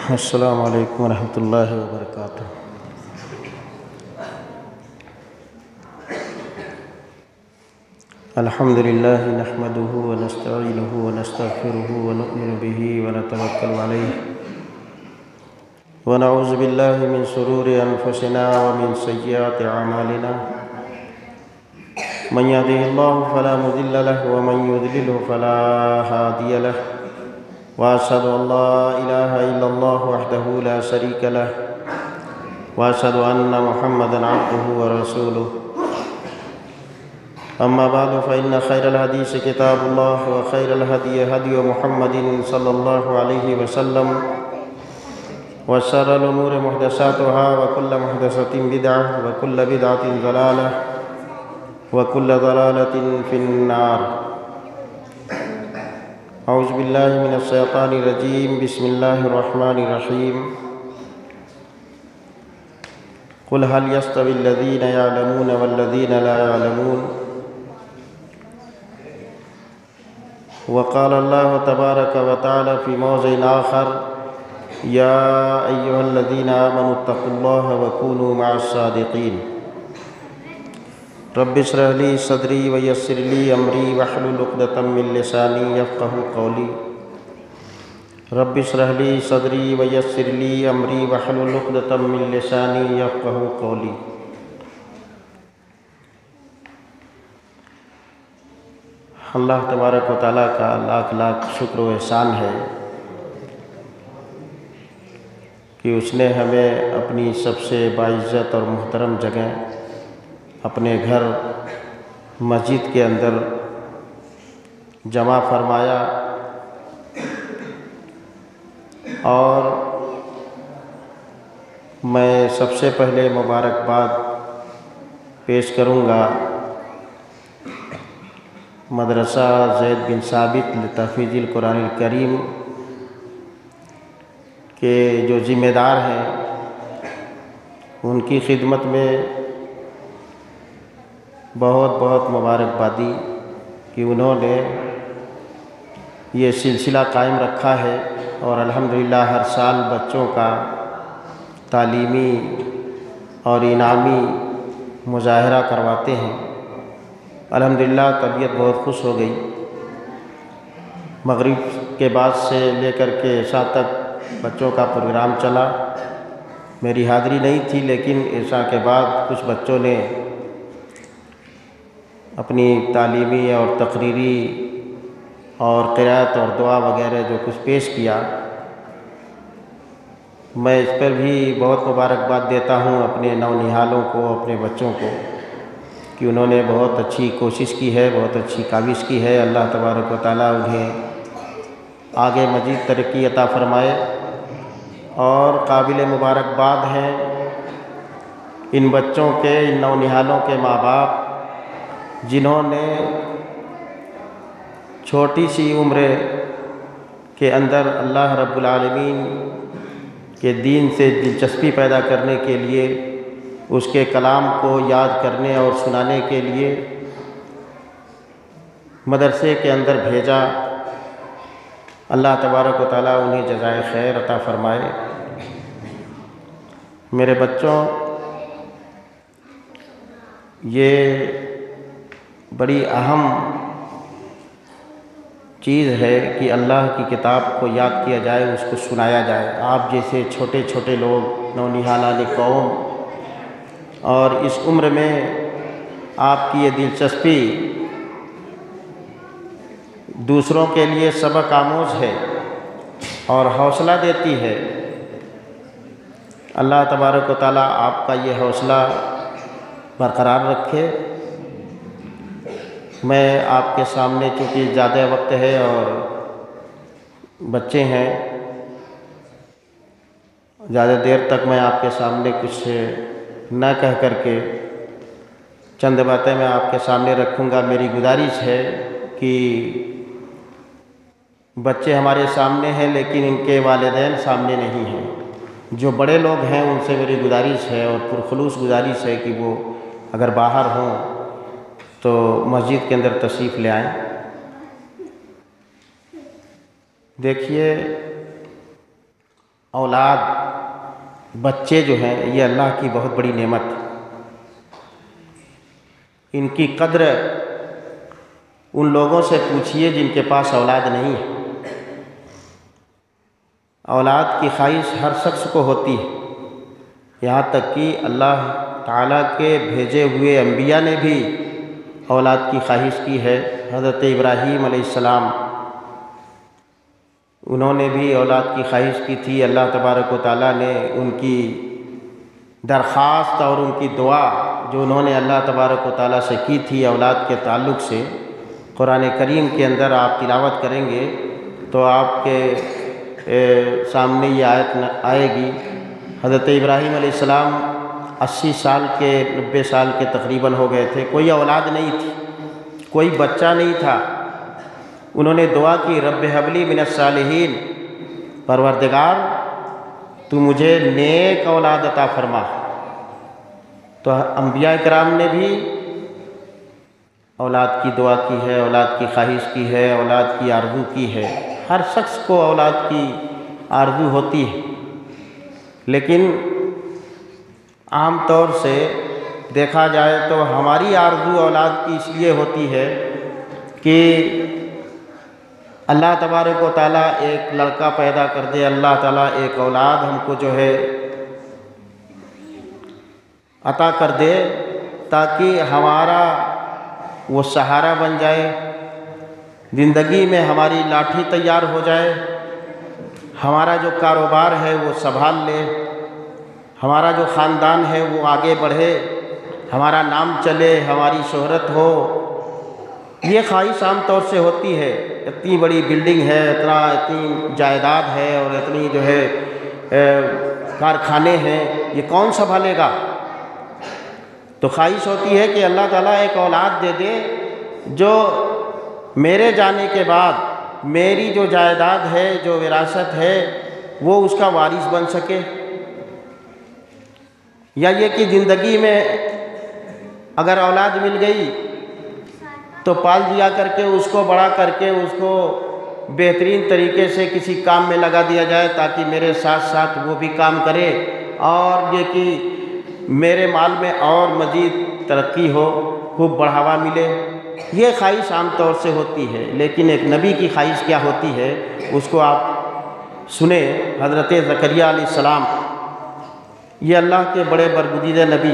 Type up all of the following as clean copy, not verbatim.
السلام علیکم ورحمۃ اللہ وبرکاتہ۔ الحمد للہ نحمده ونستعینه ونستغفره ونؤمن به ونتوکل علیہ ونعوذ باللہ من شرور انفسنا ومن سیئات اعمالنا من يهده الله فلا مضل له ومن يضلل فلا هادي له وأشهد أن لا إله إلا الله وحده لا شريك له وأشهد أن محمدًا عبده ورسوله أما بعد فإن خير الحديث كتاب الله وخير الهدي هدي محمد صلى الله عليه وسلم وشر الأمور محدثاتها وكل محدثة بدعة وكل بدعة ضلالة وكل ضلالة في النار۔ اعوذ باللہ من الشیطان الرجیم، بسم اللہ الرحمن الرحیم۔ قل هل يستوي الذین يعلمون والذین لا يعلمون۔ وقال اللہ تبارک وتعالی فی موضع آخر، یا ایہا الذین آمنوا اتقوا اللہ وکونوا مع الصادقین۔ رب اشرح لی صدری ویسر لی امری واحلل عقدۃ من لسانی یفقہوا قولی۔ رب اشرح لی صدری ویسر لی امری واحلل عقدۃ من لسانی یفقہوا قولی۔ اللہ تبارک و تعالیٰ کا لاکھ لاکھ شکر و احسان ہے کہ اس نے ہمیں اپنی سب سے باعزت اور محترم جگہ، اپنے گھر مسجد کے اندر جمع فرمایا، اور میں سب سے پہلے مبارکباد پیش کروں گا مدرسہ زید بن ثابت لتحفیظ القرآن الکریم کے جو ذمہ دار ہیں، ان کی خدمت میں بہت بہت مبارکبادی کہ انہوں نے یہ سلسلہ قائم رکھا ہے، اور الحمدللہ ہر سال بچوں کا تعلیمی اور انعامی مظاہرہ کرواتے ہیں۔ الحمدللہ طبیعت بہت خوش ہو گئی۔ مغرب کے بعد سے لے کر کے عشاء تک بچوں کا پروگرام چلا۔ میری حاضری نہیں تھی، لیکن عشاء کے بعد کچھ بچوں نے اپنی تعلیمی اور تقریری اور قرأت اور دعا وغیرہ جو کچھ پیش کیا، میں اس پر بھی بہت مبارکباد دیتا ہوں اپنے نونہالوں کو، اپنے بچوں کو، کہ انہوں نے بہت اچھی کوشش کی ہے، بہت اچھی کاوش کی ہے۔ اللہ تبارک و تعالیٰ انہیں آگے مزید ترقی عطا فرمائے، اور قابل مبارکباد ہیں ان بچوں کے، ان نونہالوں کے ماں باپ، جنہوں نے چھوٹی سی عمر کے اندر اللہ رب العالمین کے دین سے دلچسپی پیدا کرنے کے لیے، اس کے کلام کو یاد کرنے اور سنانے کے لیے مدرسے کے اندر بھیجا۔ اللہ تبارک و تعالیٰ انہیں جزائے خیر عطا فرمائے۔ میرے بچوں، یہ بڑی اہم چیز ہے کہ اللہ کی کتاب کو یاد کیا جائے، اس کو سنایا جائے۔ آپ جیسے چھوٹے چھوٹے لوگ، نونہالان قوم، اور اس عمر میں آپ کی یہ دلچسپی دوسروں کے لیے سبق آموز ہے اور حوصلہ دیتی ہے۔ اللہ تبارک و تعالیٰ آپ کا یہ حوصلہ برقرار رکھے۔ میں آپ کے سامنے، چونکہ زیادہ وقت ہے اور بچے ہیں، زیادہ دیر تک میں آپ کے سامنے کچھ نہ کہہ کر کے چند باتیں میں آپ کے سامنے رکھوں گا۔ میری گزارش ہے کہ بچے ہمارے سامنے ہیں، لیکن ان کے والدین سامنے نہیں ہیں۔ جو بڑے لوگ ہیں ان سے میری گزارش ہے، اور پرخلوص گزارش ہے کہ وہ اگر باہر ہوں تو مسجد کے اندر تشریف لے آئیں۔ دیکھیے، اولاد بچے جو ہیں یہ اللہ کی بہت بڑی نعمت ہے۔ ان کی قدر ان لوگوں سے پوچھیے جن کے پاس اولاد نہیں ہے۔ اولاد کی خواہش ہر شخص کو ہوتی ہے، یہاں تک کہ اللہ تعالیٰ کے بھیجے ہوئے انبیاء نے بھی اولاد کی خواہش کی ہے۔ حضرت ابراہیم علیہ السلام انہوں نے بھی اولاد کی خواہش کی تھی، اللہ تبارک و تعالیٰ نے ان کی درخواست اور ان کی دعا جو انہوں نے اللہ تبارک و تعالیٰ سے کی تھی اولاد کے تعلق سے، قرآن کریم کے اندر آپ تلاوت کریں گے تو آپ کے سامنے یہ آیت آئے گی۔ حضرت ابراہیم علیہ السلام 80 سال کے 90 سال کے تقریباً ہو گئے تھے، کوئی اولاد نہیں تھی، کوئی بچہ نہیں تھا۔ انہوں نے دعا کی، رب ہب لی من الصالحین، پروردگار تو مجھے نیک اولاد عطا فرما۔ تو انبیاء کرام نے بھی اولاد کی دعا کی ہے، اولاد کی خواہش کی ہے، اولاد کی آرزو کی ہے۔ ہر شخص کو اولاد کی آرزو ہوتی ہے، لیکن عام طور سے دیکھا جائے تو ہماری آرزو اولاد کی اس لیے ہوتی ہے کہ اللہ تبارک و تعالیٰ ایک لڑکا پیدا کر دے، اللہ تعالیٰ ایک اولاد ہم کو جو ہے عطا کر دے تاکہ ہمارا وہ سہارا بن جائے، زندگی میں ہماری لاٹھی تیار ہو جائے، ہمارا جو کاروبار ہے وہ سنبھال لے، ہمارا جو خاندان ہے وہ آگے بڑھے، ہمارا نام چلے، ہماری شہرت ہو۔ یہ خواہش عام طور سے ہوتی ہے۔ اتنی بڑی بلڈنگ ہے، اتنی جائیداد ہے اور اتنی جو ہے کارخانے ہیں، یہ کون سنبھالے گا؟ تو خواہش ہوتی ہے کہ اللہ تعالیٰ ایک اولاد دے دے جو میرے جانے کے بعد میری جو جائیداد ہے، جو وراثت ہے، وہ اس کا وارث بن سکے۔ یا یہ کہ زندگی میں اگر اولاد مل گئی تو پال دیا کر کے، اس کو بڑا کر کے، اس کو بہترین طریقے سے کسی کام میں لگا دیا جائے تاکہ میرے ساتھ ساتھ وہ بھی کام کرے، اور یہ کہ میرے مال میں اور مزید ترقی ہو، خوب بڑھاوا ملے۔ یہ خواہش عام طور سے ہوتی ہے، لیکن ایک نبی کی خواہش کیا ہوتی ہے اس کو آپ سنیں۔ حضرت زکریا علیہ السلام یہ اللہ کے بڑے برگزیدہ نبی،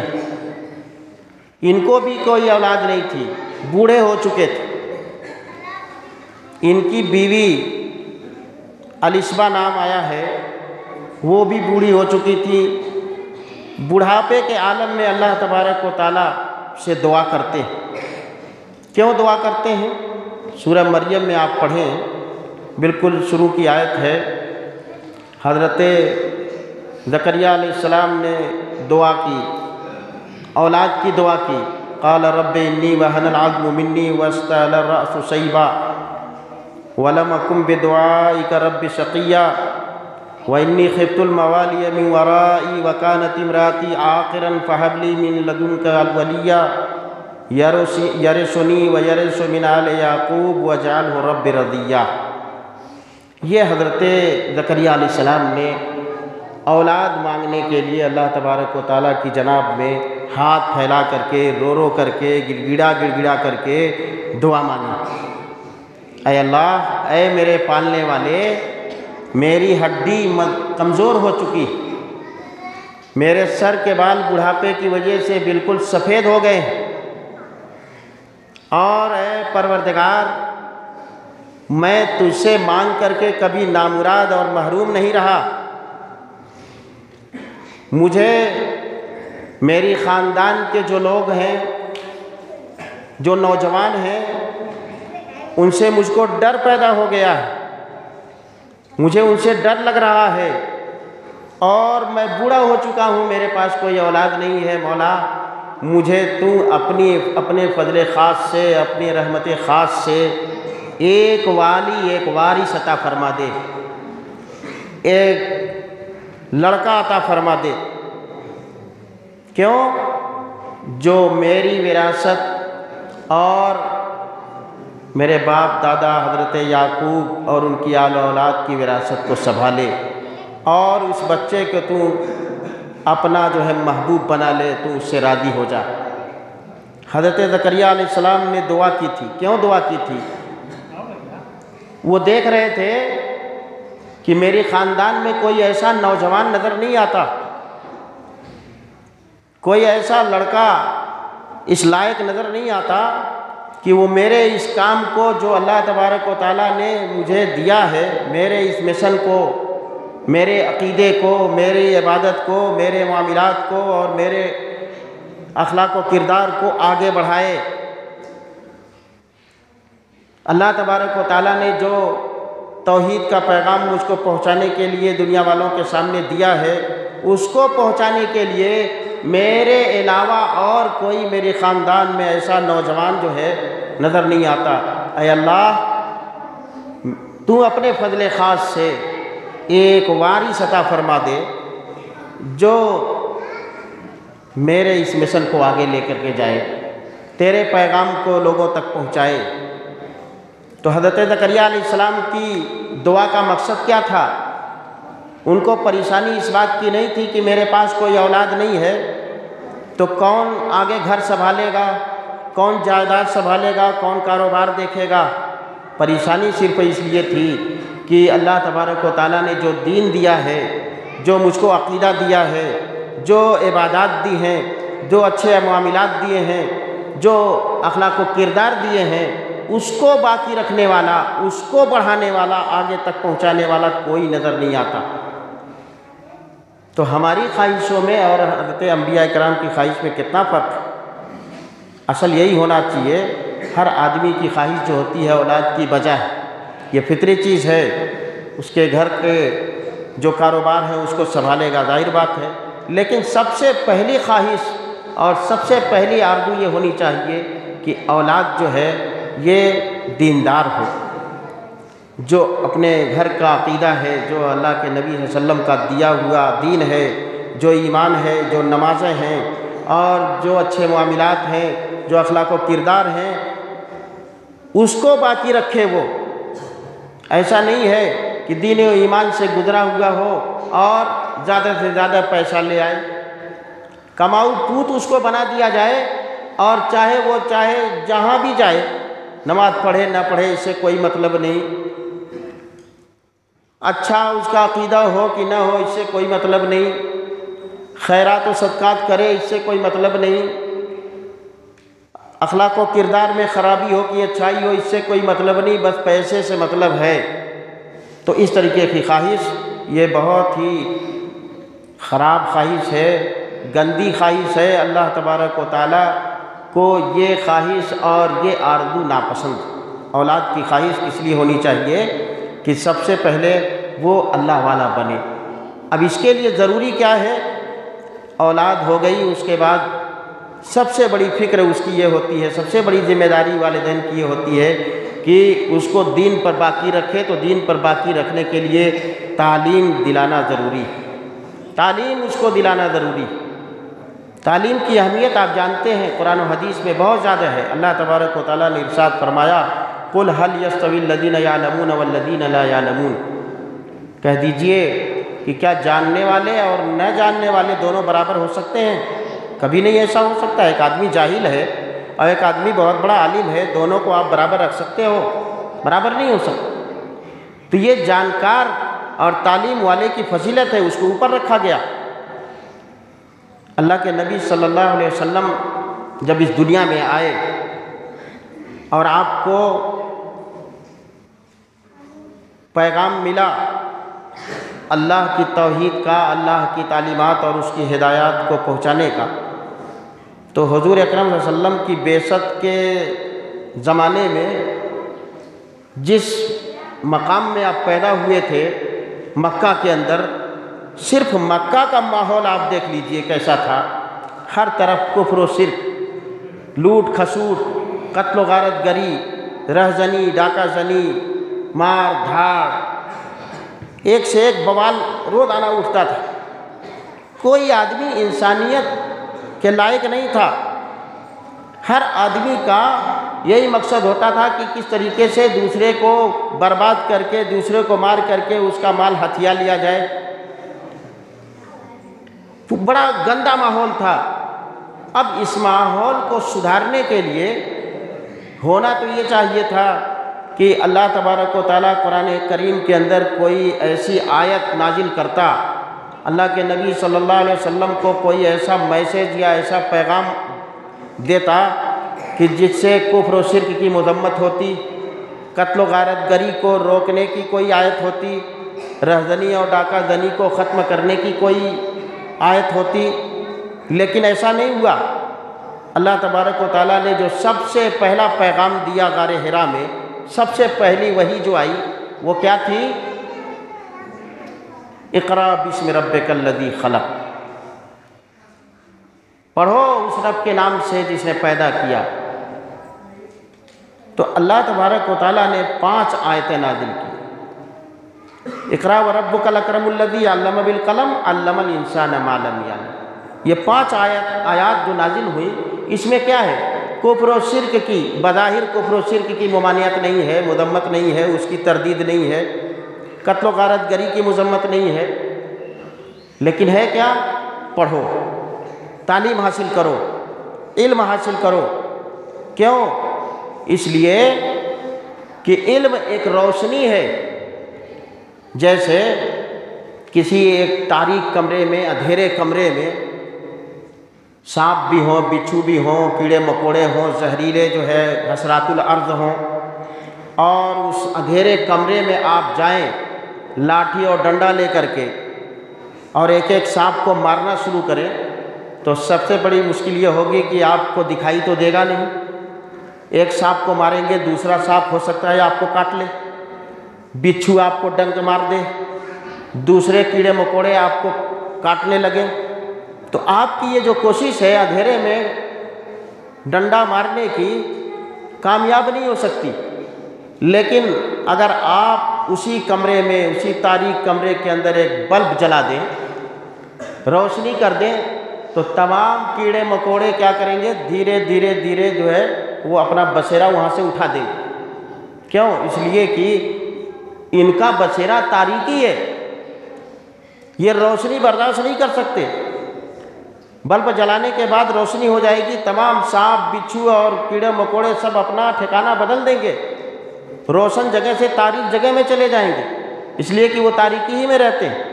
ان کو بھی کوئی اولاد نہیں تھی، بوڑھے ہو چکے تھے۔ ان کی بیوی الصبا نام آیا ہے، وہ بھی بوڑھی ہو چکی تھی۔ بڑھاپے کے عالم میں اللہ تبارک و تعالیٰ سے دعا کرتے ہیں۔ کیوں دعا کرتے ہیں؟ سورہ مریم میں آپ پڑھیں، بالکل شروع کی آیت ہے۔ حضرت زکریا علیہ السلام نے دعا کی، اولاد کی دعا کی۔ قال رب انی وہن العظم منی واستعل الرأس شیبا ولم اکن بدعائک رب شقیا وانی خفت الموالی من ورائی وکانت امراتی عاقرا فہب لی من لدنک ولیا یرثنی ویرث من آل یعقوب واجعلہ رب رضیا۔ یہ حضرت زکریا علیہ السلام نے اولاد مانگنے کے لیے اللہ تبارک و تعالیٰ کی جناب میں ہاتھ پھیلا کر کے، رو رو کر کے، گڑ گڑا کر کے دعا مانگی۔ اے اللہ، اے میرے پالنے والے، میری ہڈی کمزور ہو چکی، میرے سر کے بال بڑھاپے کی وجہ سے بالکل سفید ہو گئے ہیں، اور اے پروردگار، میں تجھ سے مانگ کر کے کبھی نامراد اور محروم نہیں رہا۔ مجھے میری خاندان کے جو لوگ ہیں، جو نوجوان ہیں، ان سے مجھ کو ڈر پیدا ہو گیا ہے، مجھے ان سے ڈر لگ رہا ہے، اور میں بوڑھا ہو چکا ہوں، میرے پاس کوئی اولاد نہیں ہے۔ مولا، مجھے تو اپنے فضل خاص سے، اپنی رحمت خاص سے ایک والی، ایک وارث عطا فرما دے، ایک لڑکا عطا فرما دے۔ کیوں؟ جو میری وراثت اور میرے باپ دادا حضرت یعقوب اور ان کی آل اولاد کی وراثت کو سنبھالے۔ اور اس بچے کو تو اپنا جو ہے محبوب بنا لے، تو اس سے راضی ہو جا۔ حضرت زکریا علیہ السلام نے دعا کی تھی۔ کیوں دعا کی تھی؟ وہ دیکھ رہے تھے کہ میرے خاندان میں کوئی ایسا نوجوان نظر نہیں آتا، کوئی ایسا لڑکا اس لائق نظر نہیں آتا کہ وہ میرے اس کام کو جو اللہ تبارک و تعالیٰ نے مجھے دیا ہے، میرے اس مشن کو، میرے عقیدے کو، میری عبادت کو، میرے معاملات کو اور میرے اخلاق و کردار کو آگے بڑھائے۔ اللہ تبارک و تعالیٰ نے جو توحید کا پیغام مجھ کو پہنچانے کے لیے دنیا والوں کے سامنے دیا ہے، اس کو پہنچانے کے لیے میرے علاوہ اور کوئی میرے خاندان میں ایسا نوجوان جو ہے نظر نہیں آتا۔ اے اللہ، تو اپنے فضل خاص سے ایک وارث عطا فرما دے جو میرے اس مشن کو آگے لے کر کے جائے، تیرے پیغام کو لوگوں تک پہنچائے۔ تو حضرت زکریا علیہ السلام کی دعا کا مقصد کیا تھا؟ ان کو پریشانی اس بات کی نہیں تھی کہ میرے پاس کوئی اولاد نہیں ہے تو کون آگے گھر سنبھالے گا، کون جائیداد سنبھالے گا، کون کاروبار دیکھے گا۔ پریشانی صرف اس لیے تھی کہ اللہ تبارک و تعالیٰ نے جو دین دیا ہے، جو مجھ کو عقیدہ دیا ہے، جو عبادات دی ہیں، جو اچھے معاملات دیے ہیں، جو اخلاق و کردار دیے ہیں، اس کو باقی رکھنے والا، اس کو بڑھانے والا، آگے تک پہنچانے والا کوئی نظر نہیں آتا۔ تو ہماری خواہشوں میں اور حضرت انبیاء کرام کی خواہش میں کتنا فرق ہے۔ اصل یہی ہونا چاہیے، ہر آدمی کی خواہش جو ہوتی ہے اولاد کی وجہ ہے، یہ فطری چیز ہے۔ اس کے گھر کے جو کاروبار ہے اس کو سنبھالے گا، ظاہر بات ہے، لیکن سب سے پہلی خواہش اور سب سے پہلی آرزو یہ ہونی چاہیے کہ اولاد جو ہے یہ دیندار ہو، جو اپنے گھر کا عقیدہ ہے، جو اللہ کے نبی صلی اللہ علیہ وسلم کا دیا ہوا دین ہے، جو ایمان ہے، جو نمازیں ہیں اور جو اچھے معاملات ہیں، جو اخلاق و کردار ہیں، اس کو باقی رکھے۔ وہ ایسا نہیں ہے کہ دین و ایمان سے گزرا ہوا ہو اور زیادہ سے زیادہ پیسہ لے آئے، کماؤ پوت اس کو بنا دیا جائے، اور چاہے جہاں بھی جائے، نماز پڑھے نہ پڑھے اس سے کوئی مطلب نہیں، اچھا اس کا عقیدہ ہو کہ نہ ہو اس سے کوئی مطلب نہیں، خیرات و صدقات کرے اس سے کوئی مطلب نہیں، اخلاق و کردار میں خرابی ہو کہ اچھائی ہو اس سے کوئی مطلب نہیں، بس پیسے سے مطلب ہے۔ تو اس طریقے کی خواہش یہ بہت ہی خراب خواہش ہے، گندی خواہش ہے۔ اللہ تبارک و تعالیٰ کو یہ خواہش اور یہ آرزو ناپسند۔ اولاد کی خواہش اس لیے ہونی چاہیے کہ سب سے پہلے وہ اللہ والا بنے۔ اب اس کے لیے ضروری کیا ہے؟ اولاد ہو گئی، اس کے بعد سب سے بڑی فکر اس کی یہ ہوتی ہے، سب سے بڑی ذمہ داری والدین کی یہ ہوتی ہے کہ اس کو دین پر باقی رکھے۔ تو دین پر باقی رکھنے کے لیے تعلیم دلانا ضروری ہے، تعلیم اس کو دلانا ضروری ہے۔ تعلیم کی اہمیت آپ جانتے ہیں، قرآن و حدیث میں بہت زیادہ ہے۔ اللہ تبارک و تعالیٰ نے ارشاد فرمایا، قُلْ هَلْ يَسْتَوِي الَّذِينَ يَعْلَمُونَ وَالَّذِينَ لَا يَعْلَمُونَ، کہہ دیجئے کہ کیا جاننے والے اور نہ جاننے والے دونوں برابر ہو سکتے ہیں؟ کبھی نہیں ایسا ہو سکتا۔ ایک آدمی جاہل ہے اور ایک آدمی بہت بڑا عالم ہے، دونوں کو آپ برابر رکھ سکتے ہو؟ برابر نہیں ہو سکتا۔ تو یہ جانکار اور تعلیم والے کی فضیلت ہے، اس کو اوپر رکھا گیا۔ اللہ کے نبی صلی اللہ علیہ وسلم جب اس دنیا میں آئے اور آپ کو پیغام ملا اللہ کی توحید کا، اللہ کی تعلیمات اور اس کی ہدایات کو پہنچانے کا، تو حضور اکرم صلی اللہ علیہ وسلم کی بعثت کے زمانے میں جس مقام میں آپ پیدا ہوئے تھے مکہ کے اندر، صرف مکہ کا ماحول آپ دیکھ لیجئے کیسا تھا۔ ہر طرف کفر و شرک، لوٹ کھسوٹ، قتل و غارت گری، رہزنی، ڈاکہ زنی، مار دھاڑ، ایک سے ایک بوال روزانہ اٹھتا تھا۔ کوئی آدمی انسانیت کے لائق نہیں تھا۔ ہر آدمی کا یہی مقصد ہوتا تھا کہ کس طریقے سے دوسرے کو برباد کر کے، دوسرے کو مار کر کے اس کا مال ہتھیا لیا جائے، بڑا گندا ماحول تھا۔ اب اس ماحول کو سدھارنے کے لیے ہونا تو یہ چاہیے تھا کہ اللہ تبارک و تعالیٰ قرآن کریم کے اندر کوئی ایسی آیت نازل کرتا، اللہ کے نبی صلی اللہ علیہ وسلم کو کوئی ایسا میسیج یا ایسا پیغام دیتا کہ جس سے کفر و شرک کی مذمت ہوتی، قتل و غارت گری کو روکنے کی کوئی آیت ہوتی، رہزنی اور ڈاکہ زنی کو ختم کرنے کی کوئی آیت ہوتی، لیکن ایسا نہیں ہوا۔ اللہ تبارک و تعالیٰ نے جو سب سے پہلا پیغام دیا غار حرا میں، سب سے پہلی وحی جو آئی وہ کیا تھی؟ اقرأ بسم ربک الذی خلق، پڑھو اس رب کے نام سے جس نے پیدا کیا۔ تو اللہ تبارک و تعالیٰ نے 5 آیتیں نازل کی۔ اقرأ وربک الاکرم الذی علم بالقلم علم الانسان ما لم یعلم، یہ 5 آیات جو نازل ہوئی، اس میں کیا ہے؟ کفر و شرک کی، بظاہر کفر و شرک کی ممانعت نہیں ہے، مذمت نہیں ہے، اس کی تردید نہیں ہے، قتل و غارت گری کی مذمت نہیں ہے، لیکن ہے کیا؟ پڑھو، تعلیم حاصل کرو، علم حاصل کرو۔ کیوں؟ اس لیے کہ علم ایک روشنی ہے۔ جیسے کسی ایک تاریک کمرے میں، اندھیرے کمرے میں سانپ بھی ہوں، بچھو بھی ہوں، کیڑے مکوڑے ہوں، زہریلے جو ہے حشرات الارض ہوں، اور اس اندھیرے کمرے میں آپ جائیں لاٹھی اور ڈنڈا لے کر کے اور ایک ایک سانپ کو مارنا شروع کریں، تو سب سے بڑی مشکل یہ ہوگی کہ آپ کو دکھائی تو دے گا نہیں۔ ایک سانپ کو ماریں گے، دوسرا سانپ ہو سکتا ہے آپ کو کاٹ لے، بچھو آپ کو ڈنک مار دے، دوسرے کیڑے مکوڑے آپ کو کاٹنے لگیں۔ تو آپ کی یہ جو کوشش ہے اندھیرے میں ڈنڈا مارنے کی، کامیاب نہیں ہو سکتی۔ لیکن اگر آپ اسی کمرے میں، اسی تاریک کمرے کے اندر ایک بلب جلا دیں، روشنی کر دیں، تو تمام کیڑے مکوڑے کیا کریں گے؟ دھیرے دھیرے دھیرے جو ہے وہ اپنا بسیرا وہاں سے اٹھا دیں۔ کیوں؟ اس لیے کہ ان کا بسیرا تاریکی ہے، یہ روشنی برداشت نہیں کر سکتے۔ بلب جلانے کے بعد روشنی ہو جائے گی، تمام سانپ بچھو اور کیڑے مکوڑے سب اپنا ٹھکانہ بدل دیں گے، روشن جگہ سے تاریک جگہ میں چلے جائیں گے، اس لیے کہ وہ تاریکی ہی میں رہتے ہیں۔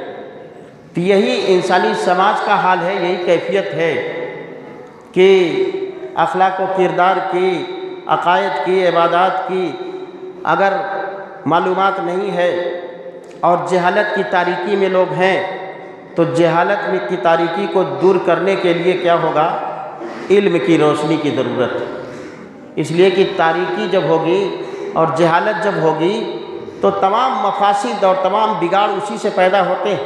تو یہی انسانی سماج کا حال ہے، یہی کیفیت ہے کہ اخلاق و کردار کی، عقائد کی، عبادات کی اگر معلومات نہیں ہے اور جہالت کی تاریکی میں لوگ ہیں، تو جہالت میں کی تاریکی کو دور کرنے کے لیے کیا ہوگا؟ علم کی روشنی کی ضرورت ہے۔ اس لیے کہ تاریکی جب ہوگی اور جہالت جب ہوگی تو تمام مفاسد اور تمام بگاڑ اسی سے پیدا ہوتے ہیں،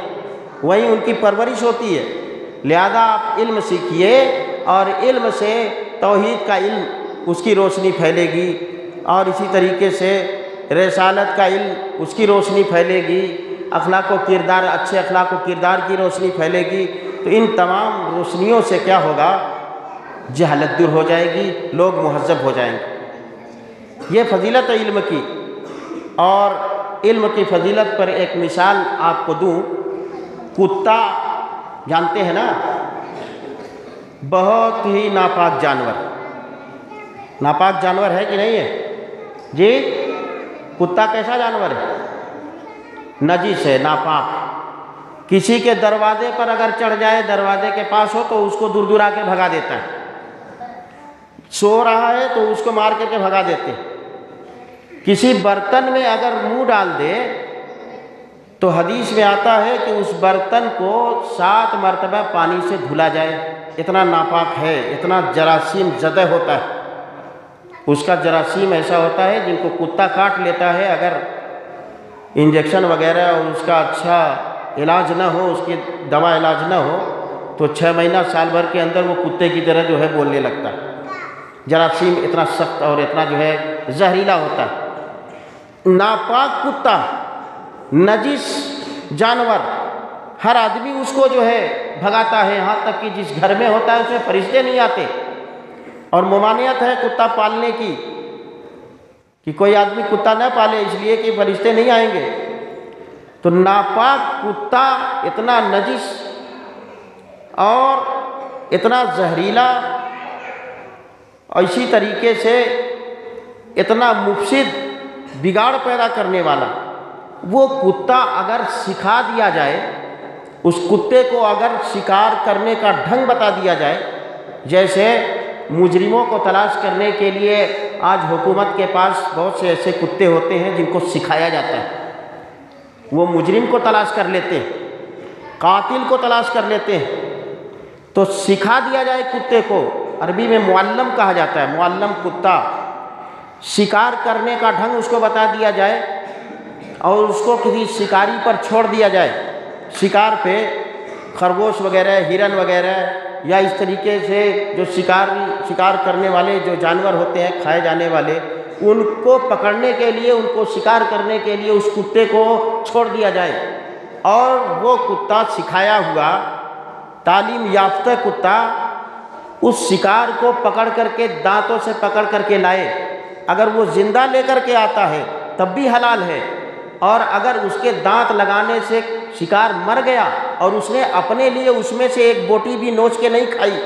وہیں ان کی پرورش ہوتی ہے۔ لہذا آپ علم سیکھیے، اور علم سے توحید کا علم، اس کی روشنی پھیلے گی، اور اسی طریقے سے رسالت کا علم، اس کی روشنی پھیلے گی، اخلاق و کردار، اچھے اخلاق و کردار کی روشنی پھیلے گی۔ تو ان تمام روشنیوں سے کیا ہوگا؟ جہالت دور ہو جائے گی، لوگ مہذب ہو جائیں گے۔ یہ فضیلت ہے علم کی۔ اور علم کی فضیلت پر ایک مثال آپ کو دوں، کتا جانتے ہیں نا، بہت ہی ناپاک جانور، ناپاک جانور ہے کہ نہیں ہے جی؟ کتا کیسا جانور ہے؟ نجس ہے، ناپاک۔ کسی کے دروازے پر اگر چڑھ جائے، دروازے کے پاس ہو، تو اس کو دور دور آ کے بھگا دیتا ہے۔ سو رہا ہے تو اس کو مار کر کے بھگا دیتے ہیں۔ کسی برتن میں اگر منہ ڈال دے تو حدیث میں آتا ہے کہ اس برتن کو 7 مرتبہ پانی سے دھلا جائے، اتنا ناپاک ہے، اتنا جراثیم زدہ ہوتا ہے۔ اس کا جراثیم ایسا ہوتا ہے جن کو کتا کاٹ لیتا ہے، اگر انجیکشن وغیرہ اور اس کا اچھا علاج نہ ہو، اس کی دوا علاج نہ ہو، تو 6 مہینہ سال بھر کے اندر وہ کتے کی طرح جو ہے بولنے لگتا ہے۔ جراثیم اتنا سخت اور اتنا جو ہے زہریلا ہوتا ہے۔ ناپاک کتا، نجس جانور، ہر آدمی اس کو جو ہے بھگاتا ہے، یہاں تک کہ جس گھر میں ہوتا ہے اس میں فرشتے نہیں آتے۔ اور ممانعت ہے کتا پالنے کی، کہ کوئی آدمی کتا نہ پالے، اس لیے کہ فرشتے نہیں آئیں گے۔ تو ناپاک کتا اتنا نجس اور اتنا زہریلا، اسی طریقے سے اتنا مفسد، بگاڑ پیدا کرنے والا وہ کتا اگر سکھا دیا جائے، اس کتے کو اگر شکار کرنے کا ڈھنگ بتا دیا جائے، جیسے مجرموں کو تلاش کرنے کے لیے آج حکومت کے پاس بہت سے ایسے کتے ہوتے ہیں جن کو سکھایا جاتا ہے، وہ مجرم کو تلاش کر لیتے ہیں، قاتل کو تلاش کر لیتے ہیں، تو سکھا دیا جائے کتے کو، عربی میں معلم کہا جاتا ہے، معلم کتا، شکار کرنے کا ڈھنگ اس کو بتا دیا جائے اور اس کو کسی شکاری پر چھوڑ دیا جائے، شکار پہ خرگوش وغیرہ، ہرن وغیرہ، یا اس طریقے سے جو شکار کرنے والے جو جانور ہوتے ہیں کھائے جانے والے، ان کو پکڑنے کے لیے، ان کو شکار کرنے کے لیے اس کتے کو چھوڑ دیا جائے، اور وہ کتا سکھایا ہوا، تعلیم یافتہ کتا اس شکار کو پکڑ کر کے دانتوں سے پکڑ کر کے لائے، اگر وہ زندہ لے کر کے آتا ہے تب بھی حلال ہے، اور اگر اس کے دانت لگانے سے شکار مر گیا اور اس نے اپنے لیے اس میں سے ایک بوٹی بھی نوچ کے نہیں کھائی،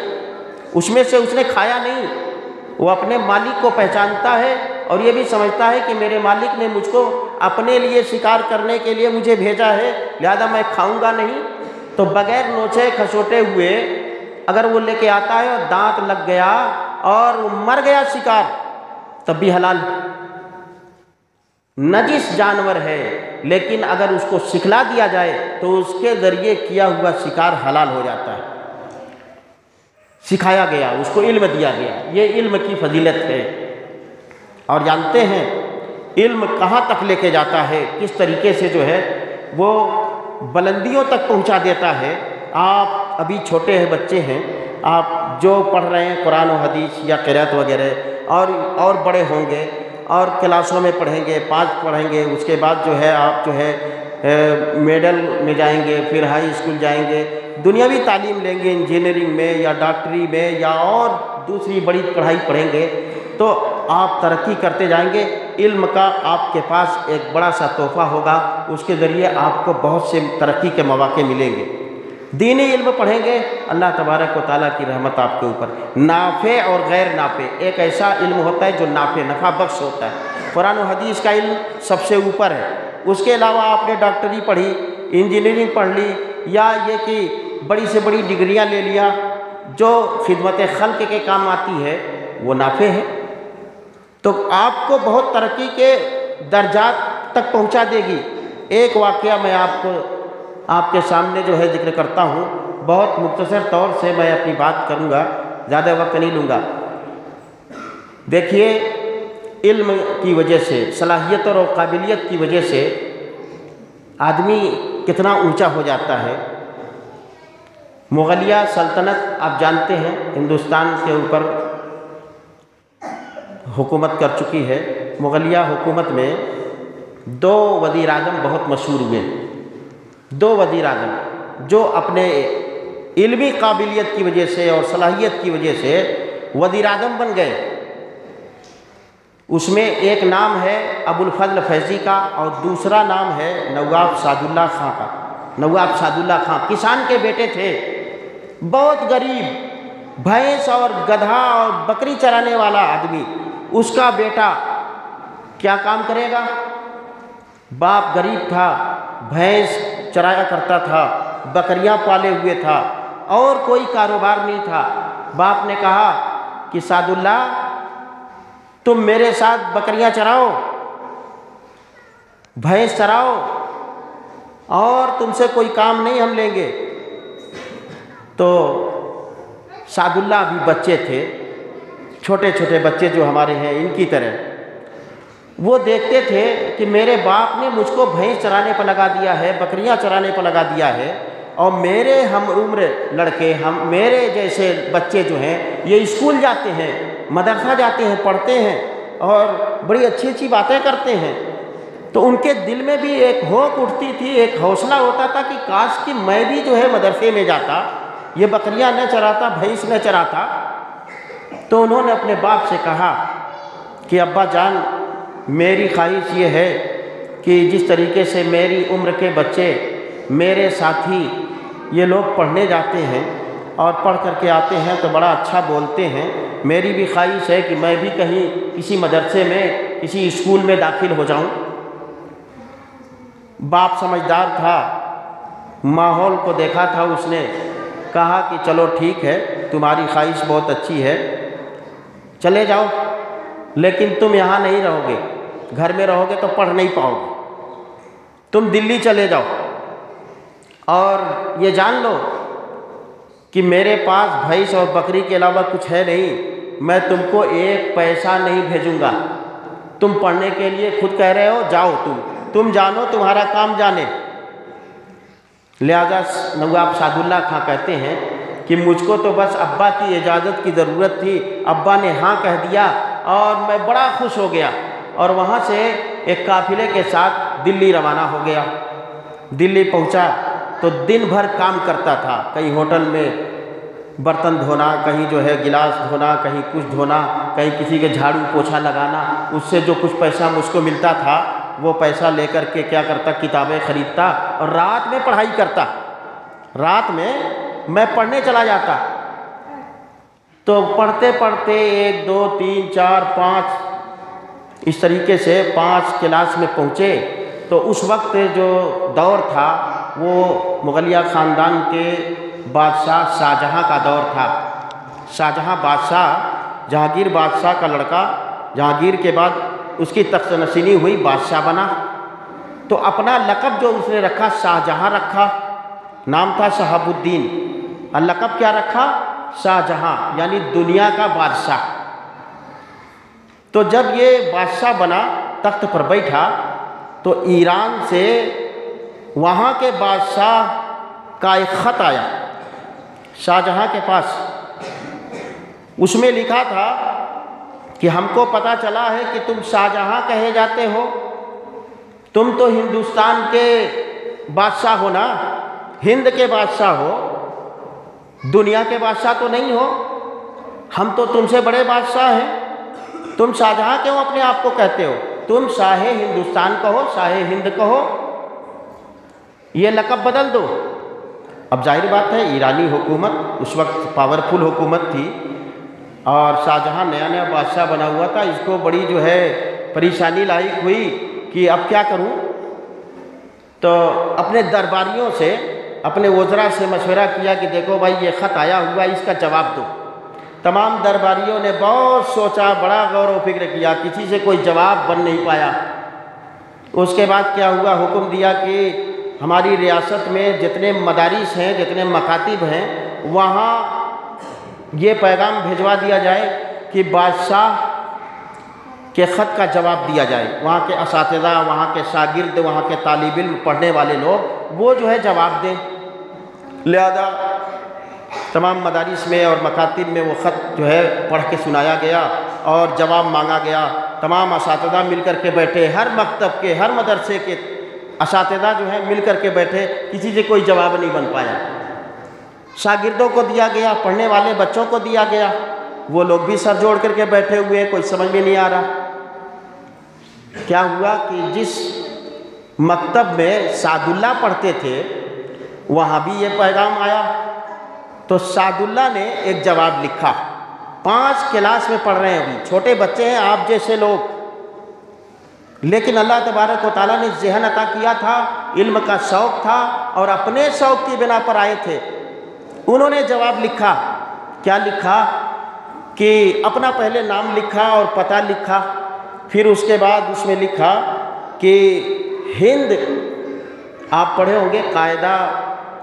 اس میں سے اس نے کھایا نہیں، وہ اپنے مالک کو پہچانتا ہے اور یہ بھی سمجھتا ہے کہ میرے مالک نے مجھ کو اپنے لیے شکار کرنے کے لیے مجھے بھیجا ہے، لہذا میں کھاؤں گا نہیں، تو بغیر نوچے کھسوٹے ہوئے اگر وہ لے کے آتا ہے اور دانت لگ گیا اور وہ مر گیا شکار، تب بھی حلال ہے، نجس جانور ہے، لیکن اگر اس کو سکھلا دیا جائے تو اس کے ذریعے کیا ہوا شکار حلال ہو جاتا ہے، سکھایا گیا، اس کو علم دیا گیا، یہ علم کی فضیلت ہے۔ اور جانتے ہیں علم کہاں تک لے کے جاتا ہے، کس طریقے سے جو ہے وہ بلندیوں تک پہنچا دیتا ہے۔ آپ ابھی چھوٹے ہیں، بچے ہیں، آپ جو پڑھ رہے ہیں قرآن و حدیث یا قرأت وغیرہ، اور بڑے ہوں گے اور کلاسوں میں پڑھیں گے، 5 پڑھیں گے، اس کے بعد جو ہے آپ جو ہے میڈل میں جائیں گے، پھر ہائی اسکول جائیں گے، دنیاوی تعلیم لیں گے، انجینئرنگ میں یا ڈاکٹری میں یا اور دوسری بڑی پڑھائی پڑھیں گے، تو آپ ترقی کرتے جائیں گے، علم کا آپ کے پاس ایک بڑا سا تحفہ ہوگا، اس کے ذریعے آپ کو بہت سے ترقی کے مواقع ملیں گے۔ دینی علم پڑھیں گے، اللہ تبارک و تعالیٰ کی رحمت آپ کے اوپر۔ نافع اور غیر نافع، ایک ایسا علم ہوتا ہے جو نافع، نفع بخش ہوتا ہے، قرآن و حدیث کا علم سب سے اوپر ہے، اس کے علاوہ آپ نے ڈاکٹری پڑھی، انجینئرنگ پڑھ لی، یا یہ کہ بڑی سے بڑی ڈگریاں لے لیا، جو خدمت خلق کے کام آتی ہے، وہ نافع ہے، تو آپ کو بہت ترقی کے درجات تک پہنچا دے گی۔ ایک واقعہ میں آپ کے سامنے جو ہے ذکر کرتا ہوں، بہت مختصر طور سے میں اپنی بات کروں گا، زیادہ وقت نہیں لوں گا۔ دیکھیے، علم کی وجہ سے، صلاحیت اور قابلیت کی وجہ سے آدمی کتنا اونچا ہو جاتا ہے۔ مغلیہ سلطنت آپ جانتے ہیں ہندوستان کے اوپر حکومت کر چکی ہے۔ مغلیہ حکومت میں 2 وزیر اعظم بہت مشہور ہوئے، 2 وزیر اعظم جو اپنے علمی قابلیت کی وجہ سے اور صلاحیت کی وجہ سے وزیر اعظم بن گئے۔ اس میں ایک نام ہے ابو الفضل فیضی کا اور دوسرا نام ہے نواب سعد اللہ خان کا۔ نواب سعد اللہ خان کسان کے بیٹے تھے، بہت غریب، بھینس اور گدھا اور بکری چرانے والا آدمی، اس کا بیٹا کیا کام کرے گا؟ باپ غریب تھا، بھینس چرایا کرتا تھا، بکریاں پالے ہوئے تھا، اور کوئی کاروبار نہیں تھا۔ باپ نے کہا کہ سعد اللہ، تم میرے ساتھ بکریاں چراؤ، بھینس چراؤ، اور تم سے کوئی کام نہیں ہم لیں گے۔ تو سعد اللہ ابھی بچے تھے، چھوٹے چھوٹے بچے جو ہمارے ہیں ان کی طرح، وہ دیکھتے تھے کہ میرے باپ نے مجھ کو بھینس چرانے پر لگا دیا ہے، بکریاں چرانے پر لگا دیا ہے، اور میرے ہم عمر لڑکے، میرے جیسے بچے جو ہیں یہ اسکول جاتے ہیں، مدرسہ جاتے ہیں، پڑھتے ہیں اور بڑی اچھی اچھی باتیں کرتے ہیں۔ تو ان کے دل میں بھی ایک ہوک اٹھتی تھی، ایک حوصلہ ہوتا تھا کہ کاش کہ میں بھی جو ہے مدرسے میں جاتا، یہ بکریاں نہ چراتا، بھینس نہ چراتا۔ تو انہوں نے اپنے باپ سے کہا کہ ابا جان، میری خواہش یہ ہے کہ جس طریقے سے میری عمر کے بچے، میرے ساتھی یہ لوگ پڑھنے جاتے ہیں، اور پڑھ کر کے آتے ہیں تو بڑا اچھا بولتے ہیں۔ میری بھی خواہش ہے کہ میں بھی کہیں کسی مدرسے میں کسی اسکول میں داخل ہو جاؤں۔ باپ سمجھدار تھا، ماحول کو دیکھا تھا، اس نے کہا کہ چلو ٹھیک ہے، تمہاری خواہش بہت اچھی ہے، چلے جاؤ، لیکن تم یہاں نہیں رہو گے، گھر میں رہو گے تو پڑھ نہیں پاؤ گے، تم دلی چلے جاؤ، اور یہ جان لو کہ میرے پاس بھینس اور بکری کے علاوہ کچھ ہے نہیں، میں تم کو ایک پیسہ نہیں بھیجوں گا، تم پڑھنے کے لیے خود کہہ رہے ہو، جاؤ تم جانو، تمہارا کام جانے۔ لہذا نواب سعد اللہ خان کہتے ہیں کہ مجھ کو تو بس ابا کی اجازت کی ضرورت تھی، ابا نے ہاں کہہ دیا اور میں بڑا خوش ہو گیا، اور وہاں سے ایک قافلے کے ساتھ دلی روانہ ہو گیا۔ دلی پہنچا تو دن بھر کام کرتا تھا، کہیں ہوٹل میں برتن دھونا، کہیں جو ہے گلاس دھونا، کہیں کچھ دھونا، کہیں کسی کے جھاڑو پوچھا لگانا، اس سے جو کچھ پیسہ مجھ کو ملتا تھا وہ پیسہ لے کر کے کیا کرتا، کتابیں خریدتا اور رات میں پڑھائی کرتا، رات میں میں پڑھنے چلا جاتا۔ تو پڑھتے پڑھتے 1 2 3 4 5 اس طریقے سے 5 کلاس میں پہنچے، تو اس وقت جو دور تھا وہ مغلیہ خاندان کے بادشاہ شاہجہاں کا دور تھا۔ شاہجہاں بادشاہ جہانگیر بادشاہ کا لڑکا، جہانگیر کے بعد اس کی تخت نشینی ہوئی، بادشاہ بنا، تو اپنا لقب جو اس نے رکھا شاہجہاں رکھا، نام تھا شہاب الدین، اور لقب کیا رکھا، شاہجہاں، یعنی دنیا کا بادشاہ۔ تو جب یہ بادشاہ بنا، تخت پر بیٹھا، تو ایران سے وہاں کے بادشاہ کا ایک خط آیا شاہجہاں کے پاس، اس میں لکھا تھا کہ ہم کو پتہ چلا ہے کہ تم شاہجہاں کہے جاتے ہو، تم تو ہندوستان کے بادشاہ ہو نا، ہند کے بادشاہ ہو، دنیا کے بادشاہ تو نہیں ہو، ہم تو تم سے بڑے بادشاہ ہیں، تم شاہجہاں کیوں اپنے آپ کو کہتے ہو، تم شاہ ہندوستان کہو، شاہ ہند کہو، یہ لقب بدل دو۔ اب ظاہر بات ہے ایرانی حکومت اس وقت پاورفل حکومت تھی، اور شاہجہاں نیا نیا بادشاہ بنا ہوا تھا، اس کو بڑی جو ہے پریشانی لاحق ہوئی کہ اب کیا کروں۔ تو اپنے درباریوں سے، اپنے وزراء سے مشورہ کیا کہ دیکھو بھائی یہ خط آیا ہوا ہے، اس کا جواب دو۔ تمام درباریوں نے بہت سوچا، بڑا غور و فکر کیا، کسی سے کوئی جواب بن نہیں پایا۔ اس کے بعد کیا ہوا، حکم دیا کہ ہماری ریاست میں جتنے مدارس ہیں، جتنے مکاتب ہیں، وہاں یہ پیغام بھیجوا دیا جائے کہ بادشاہ کے خط کا جواب دیا جائے، وہاں کے اساتذہ، وہاں کے شاگرد، وہاں کے طالب علم، پڑھنے والے لوگ وہ جو ہے جواب دیں۔ لہذا تمام مدارس میں اور مکاتب میں وہ خط جو ہے پڑھ کے سنایا گیا اور جواب مانگا گیا۔ تمام اساتذہ مل کر کے بیٹھے، ہر مکتب کے، ہر مدرسے کے اساتذہ جو ہیں مل کر کے بیٹھے، کسی سے کوئی جواب نہیں بن پایا۔ شاگردوں کو دیا گیا، پڑھنے والے بچوں کو دیا گیا، وہ لوگ بھی سر جوڑ کر کے بیٹھے ہوئے، کوئی سمجھ میں نہیں آ رہا۔ کیا ہوا کہ جس مکتب میں سعد اللہ پڑھتے تھے وہاں بھی یہ پیغام آیا، تو سعد اللہ نے ایک جواب لکھا۔ 5 کلاس میں پڑھ رہے ہیں، ابھی چھوٹے بچے ہیں آپ جیسے لوگ، لیکن اللہ تبارک و تعالیٰ نے ذہن عطا کیا تھا، علم کا شوق تھا، اور اپنے شوق کی بنا پر آئے تھے۔ انہوں نے جواب لکھا، کیا لکھا کہ اپنا پہلے نام لکھا اور پتہ لکھا، پھر اس کے بعد اس میں لکھا کہ ہند، آپ پڑھے ہوں گے قاعدہ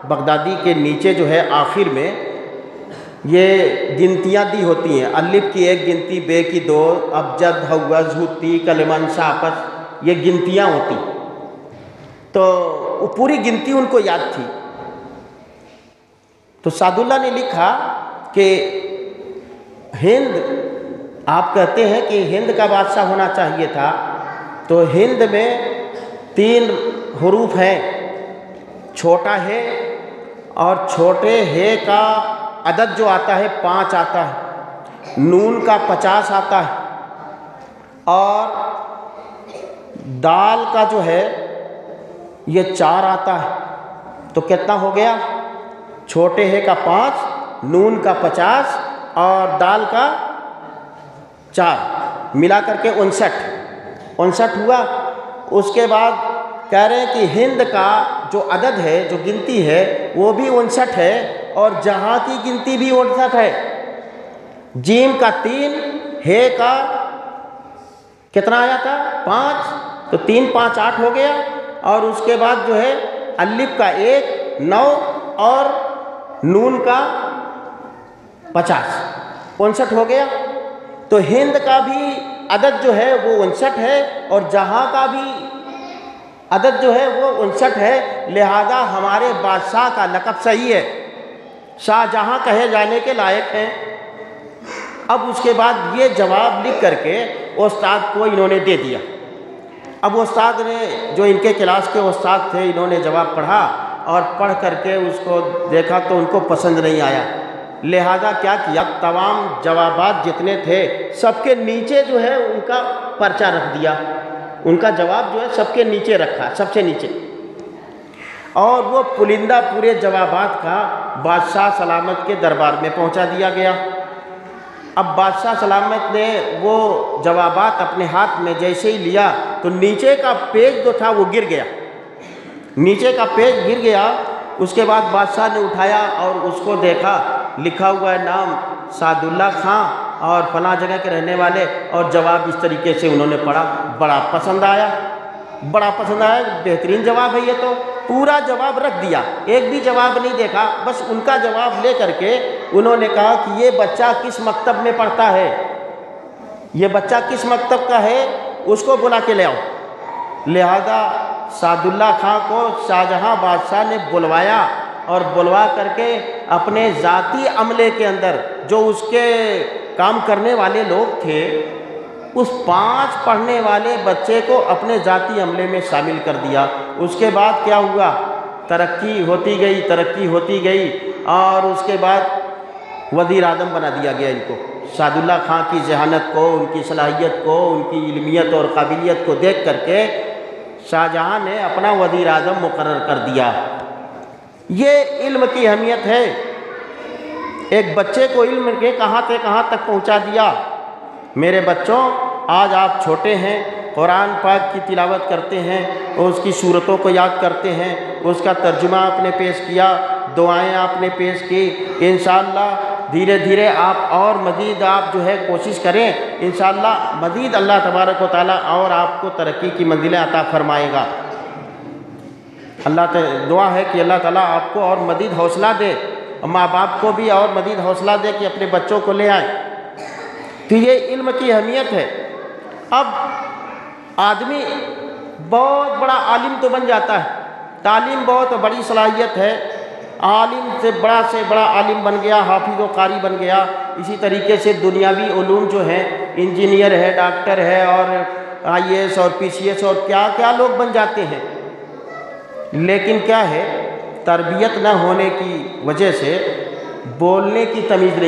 بغدادی کے نیچے جو ہے آخر میں یہ گنتیاں دی ہوتی ہیں، الف کی 1 گنتی، بے کی 2، ابجد، حوض، ہتی، کلمن، شاپس، یہ گنتیاں ہوتی، تو وہ پوری گنتی ان کو یاد تھی۔ تو سعد اللہ نے لکھا کہ ہند، آپ کہتے ہیں کہ ہند کا بادشاہ ہونا چاہیے تھا، تو ہند میں 3 حروف ہیں، چھوٹا ہے، اور چھوٹے ہے کا عدد جو آتا ہے 5 آتا ہے، نون کا 50 آتا ہے، اور دال کا جو ہے یہ 4 آتا ہے، تو کتنا ہو گیا، چھوٹے ہے کا 5 نون کا 50 اور دال کا 4، ملا کر کے 59 ہوا۔ اس کے بعد کہہ رہے ہیں کہ ہند کا جو عدد ہے، جو گنتی ہے، وہ بھی 59 ہے، اور جہاں کی گنتی بھی 59 ہے۔ جیم کا 3، ہے کا کتنا آیا تھا؟ 5، تو 3 5 8 ہو گیا، اور اس کے بعد جو ہے الف کا 1 9 اور نون کا 50 59 ہو گیا۔ تو ہند کا بھی عدد جو ہے وہ 59 ہے، اور جہاں کا بھی عدد جو ہے وہ 59 ہے، لہذا ہمارے بادشاہ کا لقب صحیح ہے، شاہ جہاں کہے جانے کے لائق ہیں۔ اب اس کے بعد یہ جواب لکھ کر کے استاد کو انہوں نے دے دیا۔ اب استاد نے، جو ان کے کلاس کے استاد تھے، انہوں نے جواب پڑھا، اور پڑھ کر کے اس کو دیکھا تو ان کو پسند نہیں آیا، لہذا کیا کیا، تمام جوابات جتنے تھے سب کے نیچے جو ہے ان کا پرچہ رکھ دیا، ان کا جواب جو ہے سب کے نیچے رکھا، سب سے نیچے، اور وہ پلندہ پورے جوابات کا بادشاہ سلامت کے دربار میں پہنچا دیا گیا۔ اب بادشاہ سلامت نے وہ جوابات اپنے ہاتھ میں جیسے ہی لیا تو نیچے کا پیج جو تھا وہ گر گیا، نیچے کا پیج گر گیا۔ اس کے بعد بادشاہ نے اٹھایا اور اس کو دیکھا، لکھا ہوا ہے نام سعد اللہ خان اور فلاں جگہ کے رہنے والے، اور جواب اس طریقے سے انہوں نے پڑھا۔ بڑا پسند آیا، بہترین جواب ہے، یہ تو پورا جواب رکھ دیا، ایک بھی جواب نہیں دیکھا، بس ان کا جواب لے کر کے انہوں نے کہا کہ یہ بچہ کس مکتب میں پڑھتا ہے، یہ بچہ کس مکتب کا ہے، اس کو بلا کے لے آؤ۔ لہذا سعد اللہ خان کو شاہجہاں بادشاہ نے بلوایا، اور بلوا کر کے اپنے ذاتی عملے کے اندر جو اس کے کام کرنے والے لوگ تھے، اس 5 پڑھنے والے بچے کو اپنے ذاتی عملے میں شامل کر دیا۔ اس کے بعد کیا ہوا، ترقی ہوتی گئی، اور اس کے بعد وزیر اعظم بنا دیا گیا ان کو۔ سعد اللہ خان کی ذہانت کو، ان کی صلاحیت کو، ان کی علمیت اور قابلیت کو دیکھ کر کے شاہجہاں نے اپنا وزیر اعظم مقرر کر دیا۔ یہ علم کی اہمیت ہے، ایک بچے کو علم کے کہاں سے کہاں تک پہنچا دیا۔ میرے بچوں، آج آپ چھوٹے ہیں، قرآن پاک کی تلاوت کرتے ہیں، اور اس کی صورتوں کو یاد کرتے ہیں، اس کا ترجمہ آپ نے پیش کیا، دعائیں آپ نے پیش کی، انشاءاللہ دھیرے دھیرے آپ اور مزید آپ جو ہے کوشش کریں، انشاءاللہ مزید اللہ تبارک و تعالیٰ اور آپ کو ترقی کی منزلیں عطا فرمائے گا۔ اللہ دعا ہے کہ اللہ تعالیٰ آپ کو اور مزید حوصلہ دے، ماں باپ کو بھی اور مزید حوصلہ دے کہ اپنے بچوں کو لے آئیں۔ تو یہ علم کی اہمیت ہے۔ اب آدمی بہت بڑا عالم تو بن جاتا ہے، تعلیم بہت بڑی صلاحیت ہے، عالم سے بڑا عالم بن گیا، حافظ و قاری بن گیا۔ اسی طریقے سے دنیاوی علوم جو ہیں، انجینئر ہے، ڈاکٹر ہے، اور IAS اور PCS اور کیا کیا لوگ بن جاتے ہیں، لیکن کیا ہے، تربیت نہ ہونے کی وجہ سے بولنے کی تمیز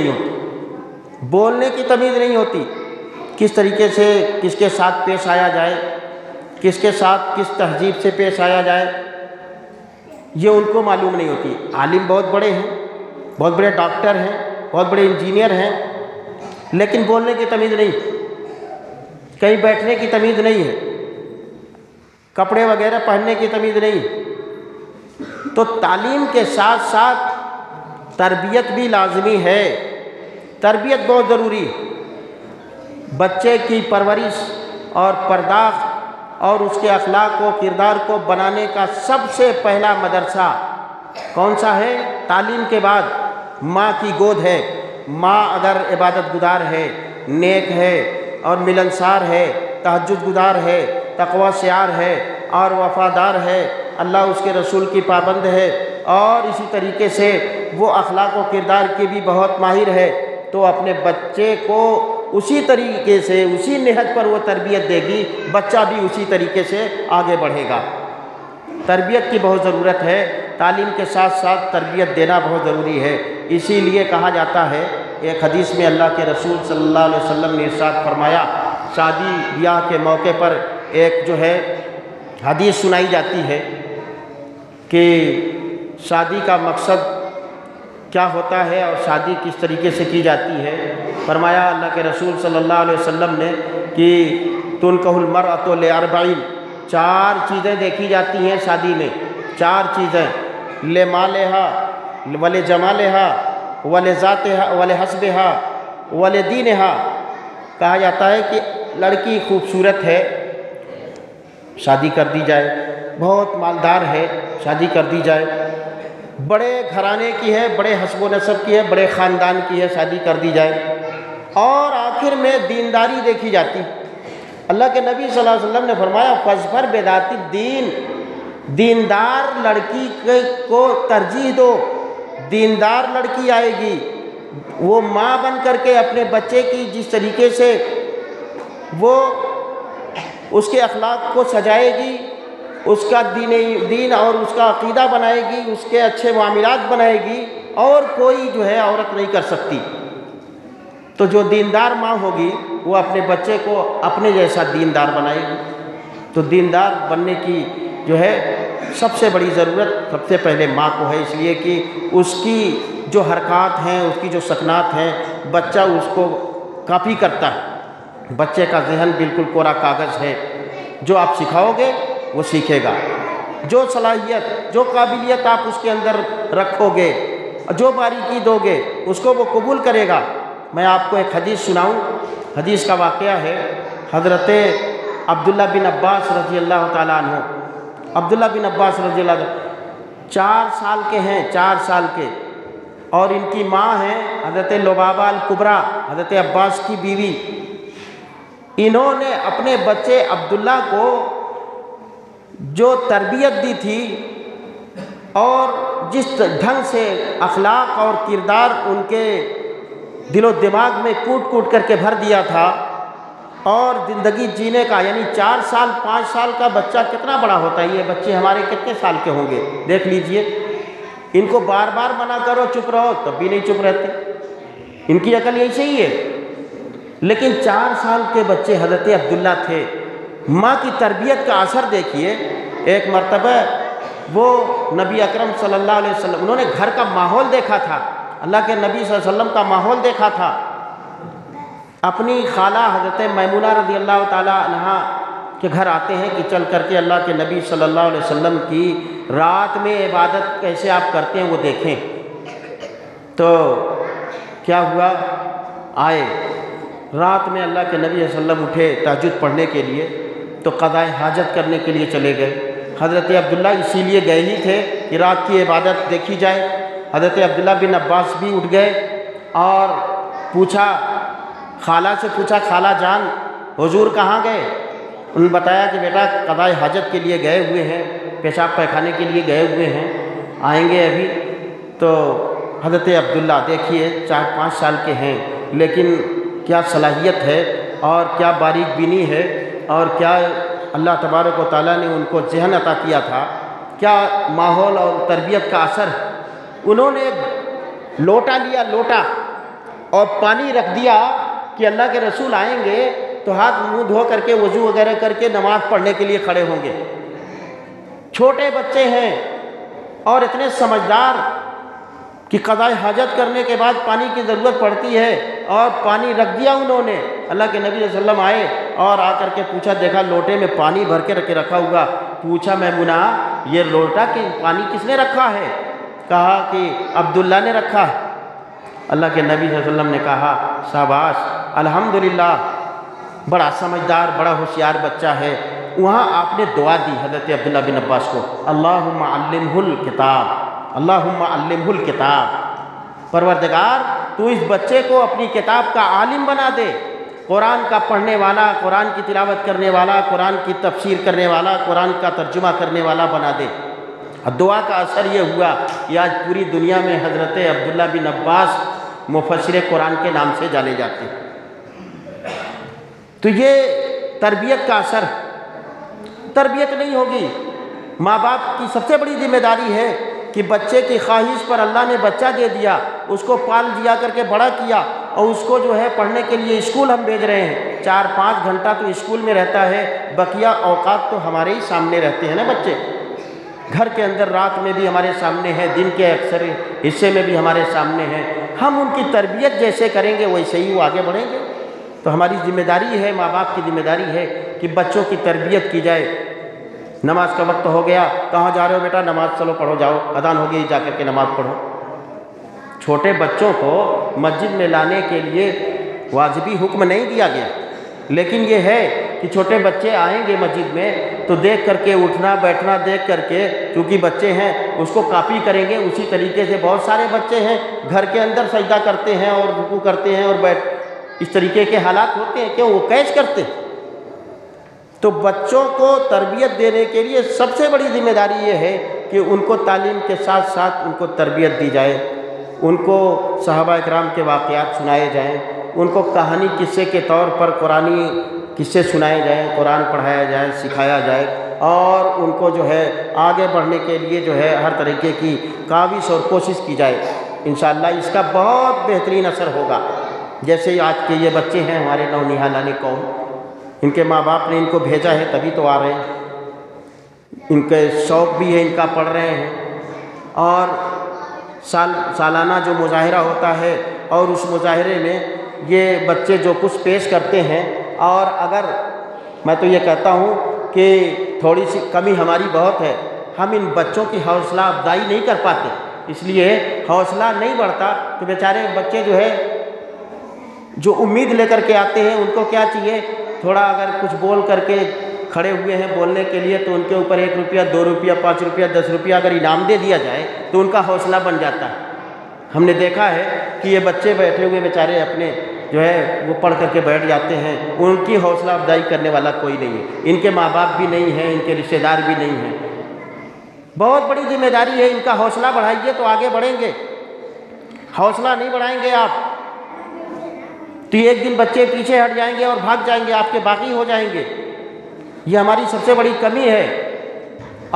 نہیں ہوتی، کس طریقے سے کس کے ساتھ پیش آیا جائے، کس کے ساتھ کس تہذیب سے پیش آیا جائے، یہ ان کو معلوم نہیں ہوتی۔ عالم بہت بڑے ہیں، بہت بڑے ڈاکٹر ہیں، بہت بڑے انجینئر ہیں، لیکن بولنے کی تمیز نہیں، کہیں بیٹھنے کی تمیز نہیں ہے، کپڑے وغیرہ پہننے کی تمیز نہیں۔ تو تعلیم کے ساتھ ساتھ تربیت بھی لازمی ہے، تربیت بہت ضروری ہے۔ بچے کی پرورش اور پرداخت اور اس کے اخلاق و کردار کو بنانے کا سب سے پہلا مدرسہ کون سا ہے؟ تعلیم کے بعد ماں کی گود ہے۔ ماں اگر عبادت گزار ہے، نیک ہے اور ملنسار ہے، تہجد گزار ہے، تقوی شعار ہے اور وفادار ہے، اللہ اس کے رسول کی پابند ہے، اور اسی طریقے سے وہ اخلاق و کردار کی بھی بہت ماہر ہے، تو اپنے بچے کو اسی طریقے سے، اسی نہج پر وہ تربیت دے گی، بچہ بھی اسی طریقے سے آگے بڑھے گا۔ تربیت کی بہت ضرورت ہے، تعلیم کے ساتھ ساتھ تربیت دینا بہت ضروری ہے۔ اسی لیے کہا جاتا ہے، ایک حدیث میں اللہ کے رسول صلی اللہ علیہ وسلم نے ارشاد فرمایا، شادی بیاہ کے موقع پر ایک جو ہے حدیث سنائی جاتی ہے کہ شادی کا مقصد کیا ہوتا ہے اور شادی کس طریقے سے کی جاتی ہے۔ فرمایا اللہ کے رسول صلی اللہ علیہ وسلم نے کہ تنکح المرأۃ لاربعین، 4 چیزیں دیکھی جاتی ہیں شادی میں، 4 چیزیں، لمالہا ولجمالہا ولذاتہا ولحسبہا ولدینہا۔ کہا جاتا ہے کہ لڑکی خوبصورت ہے، شادی کر دی جائے، بہت مالدار ہے، شادی کر دی جائے، بڑے گھرانے کی ہے، بڑے حسب و نسب کی ہے، بڑے خاندان کی ہے، شادی کر دی جائے، اور آخر میں دینداری دیکھی جاتی۔ اللہ کے نبی صلی اللہ علیہ وسلم نے فرمایا فاظفر بذات الدین، دیندار لڑکی کو ترجیح دو، دیندار لڑکی آئے گی، وہ ماں بن کر کے اپنے بچے کی جس طریقے سے وہ اس کے اخلاق کو سجائے گی، اس کا دین اور اس کا عقیدہ بنائے گی، اس کے اچھے معاملات بنائے گی، اور کوئی جو ہے عورت نہیں کر سکتی۔ تو جو دیندار ماں ہوگی وہ اپنے بچے کو اپنے جیسا دیندار بنائے گی۔ تو دیندار بننے کی جو ہے سب سے بڑی ضرورت سب سے پہلے ماں کو ہے، اس لیے کہ اس کی جو حرکات ہیں، اس کی جو سکنات ہیں، بچہ اس کو کاپی کرتا ہے۔ بچے کا ذہن بالکل کوڑا کاغذ ہے، جو آپ سکھاؤ گے وہ سیکھے گا، جو صلاحیت جو قابلیت آپ اس کے اندر رکھو گے، جو باریکی دو گے اس کو وہ قبول کرے گا۔ میں آپ کو ایک حدیث سناؤں، حدیث کا واقعہ ہے، حضرت عبداللہ بن عباس رضی اللہ تعالیٰ عنہ، عبداللہ بن عباس رضی اللہ عنہ 4 سال کے ہیں، 4 سال کے، اور ان کی ماں ہیں حضرت لبابہ الکبریٰ، حضرت عباس کی بیوی۔ انہوں نے اپنے بچے عبداللہ کو جو تربیت دی تھی اور جس ڈھنگ سے اخلاق اور کردار ان کے دل و دماغ میں کوٹ کوٹ کر کے بھر دیا تھا، اور زندگی جینے کا، یعنی 4 سال 5 سال کا بچہ کتنا بڑا ہوتا ہے، یہ بچے ہمارے کتنے سال کے ہوں گے دیکھ لیجئے۔ ان کو بار بار منع کرو چپ رہو تب بھی نہیں چپ رہتے، ان کی عقل یہی صحیح ہے۔ لیکن 4 سال کے بچے حضرت عبداللہ تھے، ماں کی تربیت کا اثر دیکھیے۔ ایک مرتبہ وہ نبی اکرم صلی اللہ علیہ وسلم، انہوں نے گھر کا ماحول دیکھا تھا، اللہ کے نبی صلی اللہ علیہ وسلم کا ماحول دیکھا تھا۔ اپنی خالہ حضرت میمونہ رضی اللہ تعالیٰ عنہا کے گھر آتے ہیں کہ چل کر کے اللہ کے نبی صلی اللہ علیہ وسلم کی رات میں عبادت کیسے آپ کرتے ہیں وہ دیکھیں۔ تو کیا ہوا، آئے رات میں اللہ کے نبی صلی اللہ علیہ وسلم اٹھے تہجد پڑھنے کے لیے، تو قضاء حاجت کرنے کے لیے چلے گئے۔ حضرت عبداللہ اسی لیے گئے ہی تھے کہ رات کی عبادت دیکھی جائے۔ حضرت عبداللہ بن عباس بھی اٹھ گئے اور پوچھا، خالہ سے پوچھا، خالہ جان حضور کہاں گئے؟ انہوں نے بتایا کہ بیٹا قضاء حاجت کے لیے گئے ہوئے ہیں، پیشاب پیخانے کے لیے گئے ہوئے ہیں، آئیں گے ابھی۔ تو حضرت عبداللہ دیکھیے 4-5 سال کے ہیں، لیکن کیا صلاحیت ہے اور کیا باریک بینی ہے، اور کیا اللہ تبارک و تعالیٰ نے ان کو ذہن عطا کیا تھا، کیا ماحول اور تربیت کا اثر۔ انہوں نے لوٹا لیا، لوٹا اور پانی رکھ دیا کہ اللہ کے رسول آئیں گے تو ہاتھ منہ دھو کر کے وضو وغیرہ کر کے نماز پڑھنے کے لیے کھڑے ہوں گے۔ چھوٹے بچے ہیں اور اتنے سمجھدار کہ قضاء حاجت کرنے کے بعد پانی کی ضرورت پڑتی ہے، اور پانی رکھ دیا انہوں نے۔ اللہ کے نبی صلی اللہ علیہ وسلم آئے اور آ کر کے پوچھا، دیکھا لوٹے میں پانی بھر کے رکھا ہوا۔ پوچھا میمونہ یہ لوٹا کہ پانی کس نے رکھا ہے؟ کہا کہ عبداللہ نے رکھا ہے۔ اللہ کے نبی صلی اللہ علیہ وسلم نے کہا شاباش، الحمدللہ، بڑا سمجھدار بڑا ہوشیار بچہ ہے۔ وہاں آپ نے دعا دی حضرت عبداللہ بن عباس کو، اللہم علمہ الکتاب، اللہم علمہ الکتاب، پروردگار تو اس بچے کو اپنی کتاب کا عالم بنا دے، قرآن کا پڑھنے والا، قرآن کی تلاوت کرنے والا، قرآن کی تفسیر کرنے والا، قرآن کا ترجمہ کرنے والا بنا دے۔ دعا کا اثر یہ ہوا کہ آج پوری دنیا میں حضرت عبداللہ بن عباس مفسر قرآن کے نام سے جانے جاتے ہیں۔ تو یہ تربیت کا اثر، تربیت نہیں ہوگی۔ ماں باپ کی سب سے بڑی ذمہ داری ہے کہ بچے کی خواہش پر اللہ نے بچہ دے دیا، اس کو پال دیا کر کے بڑا کیا، اور اس کو جو ہے پڑھنے کے لیے اسکول ہم بھیج رہے ہیں۔ 4-5 گھنٹہ تو اسکول میں رہتا ہے، بقیہ اوقات تو ہمارے ہی سامنے رہتے ہیں نا بچے۔ گھر کے اندر رات میں بھی ہمارے سامنے ہیں، دن کے اکثر حصے میں بھی ہمارے سامنے ہیں۔ ہم ان کی تربیت جیسے کریں گے ویسے ہی وہ آگے بڑھیں گے۔ تو ہماری ذمہ داری ہے، ماں باپ کی ذمہ داری ہے کہ بچوں کی تربیت کی جائے۔ نماز کا وقت ہو گیا، کہاں جا رہے ہو بیٹا؟ نماز چلو پڑھو، جاؤ، اذان ہو گئی، جا کر کے نماز پڑھو۔ چھوٹے بچوں کو مسجد میں لانے کے لیے واجبی حکم نہیں دیا گیا، لیکن یہ ہے کہ چھوٹے بچے آئیں گے مسجد میں تو دیکھ کر کے اٹھنا بیٹھنا دیکھ کر کے، چونکہ بچے ہیں اس کو کاپی کریں گے۔ اسی طریقے سے بہت سارے بچے ہیں گھر کے اندر سجدہ کرتے ہیں اور رکوع کرتے ہیں اور اس طریقے کے حالات ہوتے ہیں، کیوں؟ وہ کیچ کرتے ہیں۔ تو بچوں کو تربیت دینے کے لیے سب سے بڑی ذمہ داری یہ ہے کہ ان کو تعلیم کے ساتھ ساتھ ان کو تربیت دی جائے، ان کو صحابہ اکرام کے واقعات سنائے جائیں، ان کو کہانی قصے کے طور پر قرآنی قصے سنائے جائیں، قرآن پڑھایا جائے، سکھایا جائے، اور ان کو جو ہے آگے بڑھنے کے لیے جو ہے ہر طریقے کی کاوش اور کوشش کی جائے۔ انشاءاللہ اس کا بہت بہترین اثر ہوگا۔ جیسے آج کے یہ بچے ہیں ہمارے نونہالانی قوم، ان کے ماں باپ نے ان کو بھیجا ہے تبھی تو آ رہے ہیں، ان کے شوق بھی ہے، ان کا پڑھ رہے ہیں، اور سالانہ جو مظاہرہ ہوتا ہے اور اس مظاہرے میں یہ بچے جو کچھ پیش کرتے ہیں، اور اگر میں تو یہ کہتا ہوں کہ تھوڑی سی کمی ہماری بہت ہے، ہم ان بچوں کی حوصلہ افزائی نہیں کر پاتے، اس لیے حوصلہ نہیں بڑھتا۔ تو بیچارے بچے جو ہے جو امید لے کر کے آتے ہیں، ان کو کیا چاہیے؟ تھوڑا اگر کچھ بول کر کے کھڑے ہوئے ہیں بولنے کے لیے تو ان کے اوپر 1 روپیہ 2 روپیہ 5 روپیہ 10 روپیہ اگر انعام دے دیا جائے تو ان کا حوصلہ بن جاتا ہے۔ ہم نے دیکھا ہے کہ یہ بچے بیٹھے ہوئے بیچارے اپنے جو ہے وہ پڑھ کر کے بیٹھ جاتے ہیں، ان کی حوصلہ افزائی کرنے والا کوئی نہیں ہے، ان کے ماں باپ بھی نہیں ہیں، ان کے رشتہ دار بھی نہیں ہیں۔ بہت بڑی ذمہ داری ہے، ان کا حوصلہ بڑھائیے تو آگے بڑھیں گے۔ حوصلہ نہیں بڑھائیں گے آپ تو ایک دن بچے پیچھے ہٹ جائیں گے اور بھاگ جائیں گے، آپ کے باقی ہو جائیں گے۔ یہ ہماری سب سے بڑی کمی ہے۔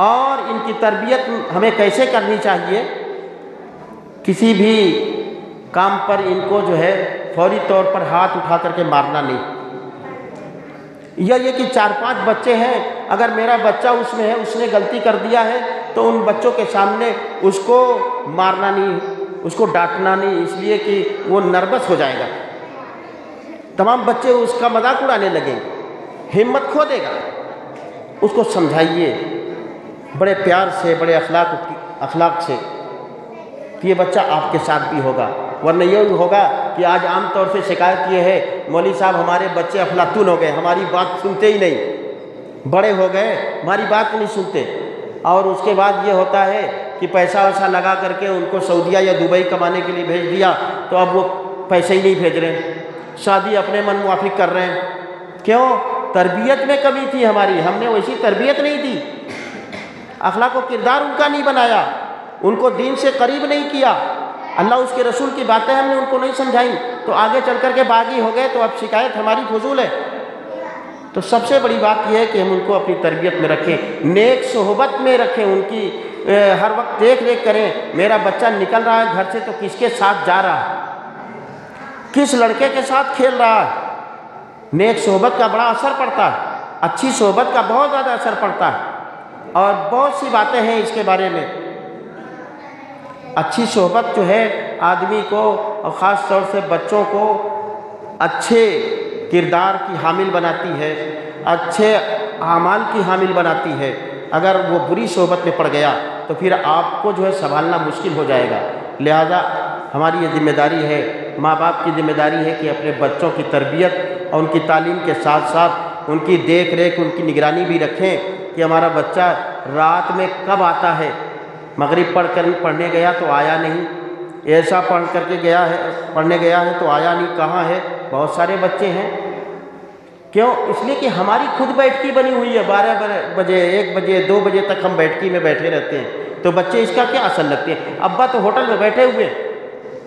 اور ان کی تربیت ہمیں کیسے کرنی چاہیے؟ کسی بھی کام پر ان کو جو ہے فوری طور پر ہاتھ اٹھا کر کے مارنا نہیں، یا یہ کہ 4-5 بچے ہیں، اگر میرا بچہ اس میں ہے، اس نے غلطی کر دیا ہے تو ان بچوں کے سامنے اس کو مارنا نہیں، اس کو ڈانٹنا نہیں، اس لیے کہ وہ نروس ہو جائے گا، تمام بچے اس کا مذاق اڑانے لگیں گے، ہمت کھو دے گا۔ اس کو سمجھائیے بڑے پیار سے، بڑے اخلاق سے کہ یہ بچہ آپ کے ساتھ بھی ہوگا، ورنہ یہ ہوگا کہ آج عام طور سے شکایت یہ ہے مولوی صاحب ہمارے بچے افلاطون ہو گئے، ہماری بات سنتے ہی نہیں، بڑے ہو گئے ہماری بات نہیں سنتے۔ اور اس کے بعد یہ ہوتا ہے کہ پیسہ ویسا لگا کر کے ان کو سعودیہ یا دبئی کمانے کے لیے بھیج دیا تو اب وہ پیسے ہی نہیں بھیج رہے ہیں، شادی اپنے من موافق کر رہے ہیں۔ کیوں؟ تربیت میں کمی تھی ہماری، ہم نے ویسی تربیت نہیں دی، اخلاق و کردار ان کا نہیں بنایا، ان کو دین سے قریب نہیں کیا، اللہ اس کے رسول کی باتیں ہم نے ان کو نہیں سمجھائیں، تو آگے چل کر کے باغی ہو گئے، تو اب شکایت ہماری فضول ہے۔ تو سب سے بڑی بات یہ ہے کہ ہم ان کو اپنی تربیت میں رکھیں، نیک صحبت میں رکھیں، ان کی ہر وقت دیکھ ریکھ کریں، میرا بچہ نکل رہا ہے گھر سے تو کس کے ساتھ جا رہا ہے، کس لڑکے کے ساتھ کھیل رہا ہے۔ نیک صحبت کا بڑا اثر پڑتا ہے، اچھی صحبت کا بہت زیادہ اثر پڑتا ہے، اور بہت سی باتیں ہیں اس کے بارے میں۔ اچھی صحبت جو ہے آدمی کو اور خاص طور سے بچوں کو اچھے کردار کی حامل بناتی ہے، اچھے اعمال کی حامل بناتی ہے۔ اگر وہ بری صحبت میں پڑ گیا تو پھر آپ کو جو ہے سنبھالنا مشکل ہو جائے گا۔ لہذا ہماری یہ ذمہ داری ہے، ماں باپ کی ذمہ داری ہے کہ اپنے بچوں کی تربیت اور ان کی تعلیم کے ساتھ ساتھ ان کی دیکھ ریکھ، ان کی نگرانی بھی رکھیں کہ ہمارا بچہ رات میں کب آتا ہے، مغرب پڑھنے گیا تو آیا نہیں، ایسا پڑھنے گیا ہے تو آیا نہیں، کہاں ہے؟ بہت سارے بچے ہیں۔ کیوں؟ اس لیے کہ ہماری خود بیٹھکی بنی ہوئی ہے، 12 بجے 1 بجے 2 بجے تک ہم بیٹھکی میں بیٹھے رہتے ہیں، تو بچے اس کا کیا اثر لگتے ہیں؟ ابا تو ہوٹل میں بیٹھے ہوئے ہیں،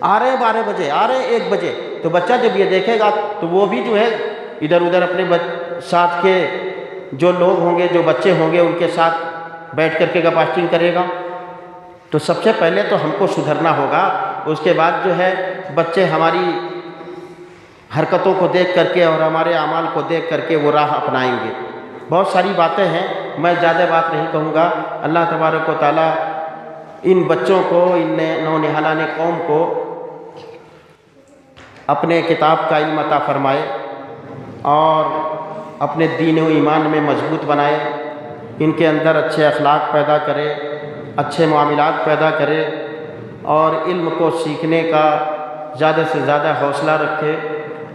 آ رہے ہیں 12 بجے، آ رہے ہیں 1 بجے، تو بچہ جب یہ دیکھے گا تو وہ بھی جو ہے ادھر ادھر اپنے ساتھ کے جو لوگ ہوں گے، جو بچے ہوں گے، ان کے ساتھ بیٹھ کر کے گپاشٹنگ کرے گا۔ تو سب سے پہلے تو ہم کو سدھرنا ہوگا، اس کے بعد جو ہے بچے ہماری حرکتوں کو دیکھ کر کے اور ہمارے اعمال کو دیکھ کر کے وہ راہ اپنائیں گے۔ بہت ساری باتیں ہیں، میں زیادہ بات نہیں کہوں گا۔ اللہ تبارک و تعالیٰ ان بچوں کو، ان نونہالان قوم کو اپنے کتاب کا علم عطا فرمائے اور اپنے دین و ایمان میں مضبوط بنائے، ان کے اندر اچھے اخلاق پیدا کرے، اچھے معاملات پیدا کرے اور علم کو سیکھنے کا زیادہ سے زیادہ حوصلہ رکھے،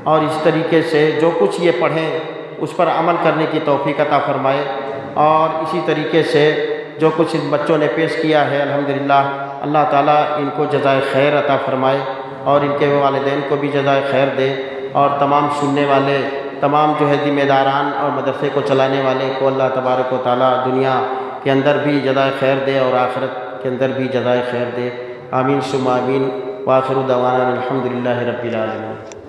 اور اس طریقے سے جو کچھ یہ پڑھیں اس پر عمل کرنے کی توفیق عطا فرمائے۔ اور اسی طریقے سے جو کچھ ان بچوں نے پیش کیا ہے الحمدللہ، اللہ تعالیٰ ان کو جزائے خیر عطا فرمائے اور ان کے والدین کو بھی جزائے خیر دے، اور تمام سننے والے، تمام جو ہے ذمہ داران اور مدرسے کو چلانے والے کو اللہ تبارک و تعالیٰ دنیا کے اندر بھی جزائے خیر دے اور آخرت کے اندر بھی جزائے خیر دے۔ آمین ثم آمین۔ وآخر دعوانا الحمدللہ رب العالمین۔